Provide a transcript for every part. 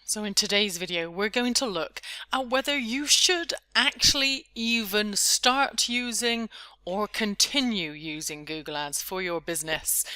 So in today's video, we're going to look at whether you should actually even start using or continue using Google Ads for your business.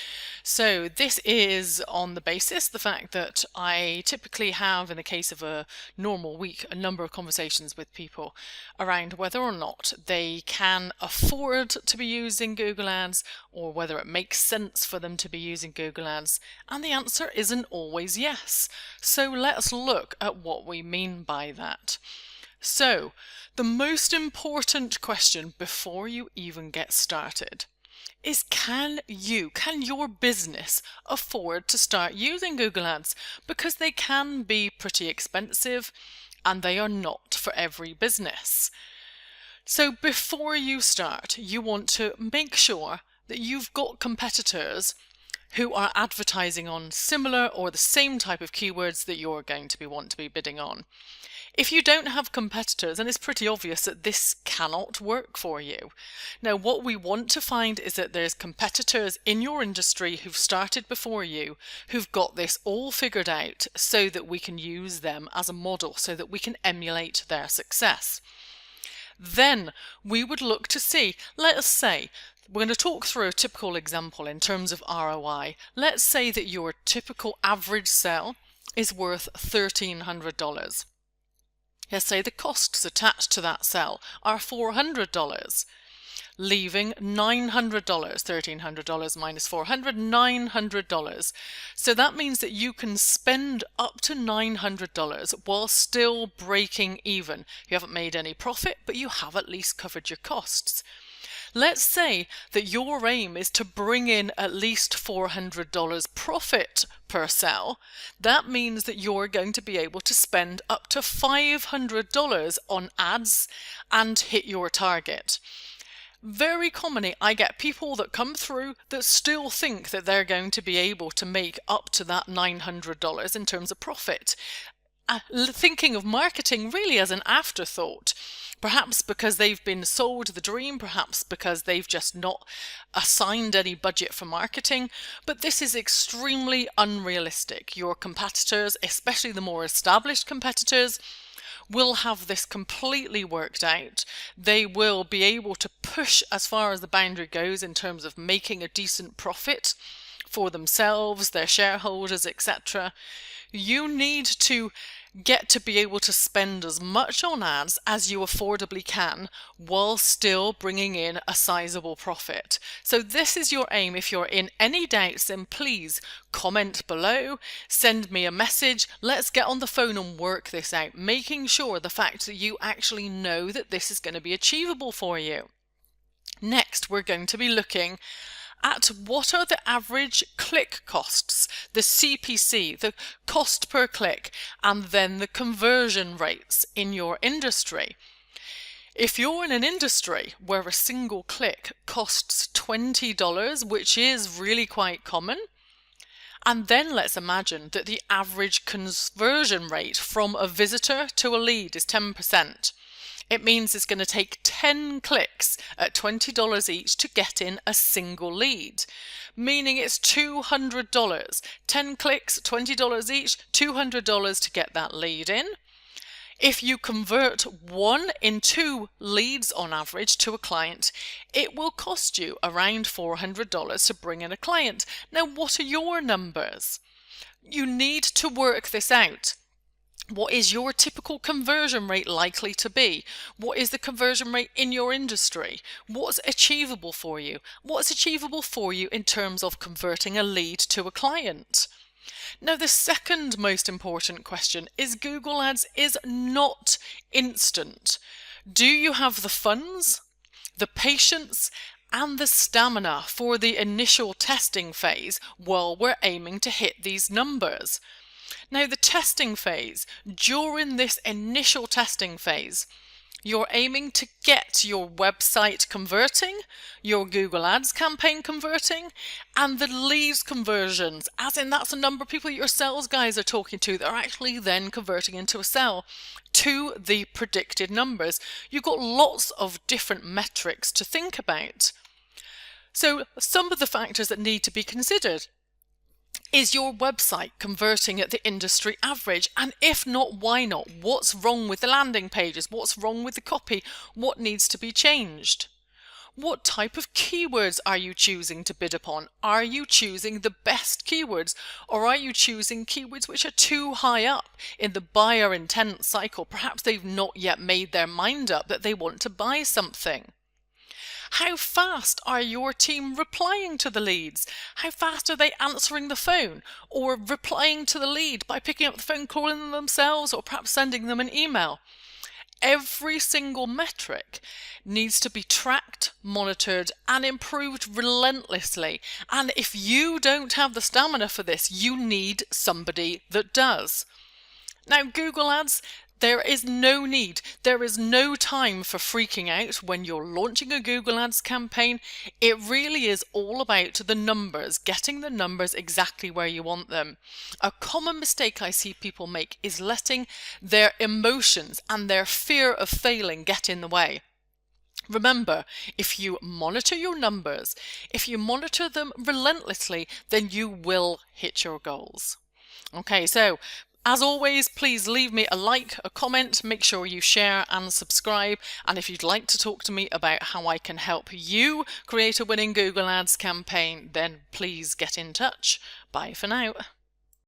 So this is on the basis, the fact that I typically have, in the case of a normal week, a number of conversations with people around whether or not they can afford to be using Google Ads or whether it makes sense for them to be using Google Ads. And the answer isn't always yes. So let's look at what we mean by that. So, the most important question before you even get started is can your business afford to start using Google Ads? Because they can be pretty expensive and they are not for every business. So before you start, you want to make sure that you've got competitors who are advertising on similar or the same type of keywords that you're going to want to be bidding on. If you don't have competitors, then it's pretty obvious that this cannot work for you. Now, what we want to find is that there's competitors in your industry who've started before you, who've got this all figured out so that we can use them as a model, so that we can emulate their success. Then we would look to see, let us say, we're going to talk through a typical example in terms of ROI. Let's say that your typical average sale is worth $1,300. Let's say the costs attached to that sale are $400, leaving $900, $1,300 minus $400, $900. So that means that you can spend up to $900 while still breaking even. You haven't made any profit, but you have at least covered your costs. Let's say that your aim is to bring in at least $400 profit per sale. That means that you're going to be able to spend up to $500 on ads and hit your target. Very commonly, I get people that come through that still think that they're going to be able to make up to that $900 in terms of profit, thinking of marketing really as an afterthought. Perhaps because they've been sold the dream, perhaps because they've just not assigned any budget for marketing, but this is extremely unrealistic. Your competitors, especially the more established competitors, will have this completely worked out. They will be able to push as far as the boundary goes in terms of making a decent profit for themselves, their shareholders, etc. You need to get to be able to spend as much on ads as you affordably can while still bringing in a sizable profit. So this is your aim. If you're in any doubts, then please comment below, send me a message. Let's get on the phone and work this out, making sure the fact that you actually know that this is going to be achievable for you. Next, we're going to be looking at what are the average click costs, the CPC, the cost per click, and then the conversion rates in your industry. If you're in an industry where a single click costs $20, which is really quite common, and then let's imagine that the average conversion rate from a visitor to a lead is 10%. It means it's going to take 10 clicks at $20 each to get in a single lead, meaning it's $200. 10 clicks, $20 each, $200 to get that lead in. If you convert 1 in 2 leads on average to a client, it will cost you around $400 to bring in a client. Now, what are your numbers? You need to work this out. What is your typical conversion rate likely to be? What is the conversion rate in your industry? What's achievable for you? What's achievable for you in terms of converting a lead to a client? Now, the second most important question is Google Ads is not instant. Do you have the funds, the patience, and the stamina for the initial testing phase while we're aiming to hit these numbers? Now, the testing phase, during this initial testing phase, you're aiming to get your website converting, your Google Ads campaign converting, and the leads conversions, as in that's the number of people your sales guys are talking to that are actually then converting into a sale, to the predicted numbers. You've got lots of different metrics to think about. So some of the factors that need to be considered. Is your website converting at the industry average? And if not, why not? What's wrong with the landing pages? What's wrong with the copy? What needs to be changed? What type of keywords are you choosing to bid upon? Are you choosing the best keywords, or are you choosing keywords which are too high up in the buyer intent cycle? Perhaps they've not yet made their mind up that they want to buy something. How fast are your team replying to the leads? How fast are they answering the phone or replying to the lead by picking up the phone, calling them themselves, or perhaps sending them an email? Every single metric needs to be tracked, monitored, and improved relentlessly. And if you don't have the stamina for this, you need somebody that does. Now, Google Ads, there is no need, there is no time for freaking out when you're launching a Google Ads campaign. It really is all about the numbers, getting the numbers exactly where you want them. A common mistake I see people make is letting their emotions and their fear of failing get in the way. Remember, if you monitor your numbers, if you monitor them relentlessly, then you will hit your goals. Okay, so as always, please leave me a like, a comment, make sure you share and subscribe. And if you'd like to talk to me about how I can help you create a winning Google Ads campaign, then please get in touch. Bye for now.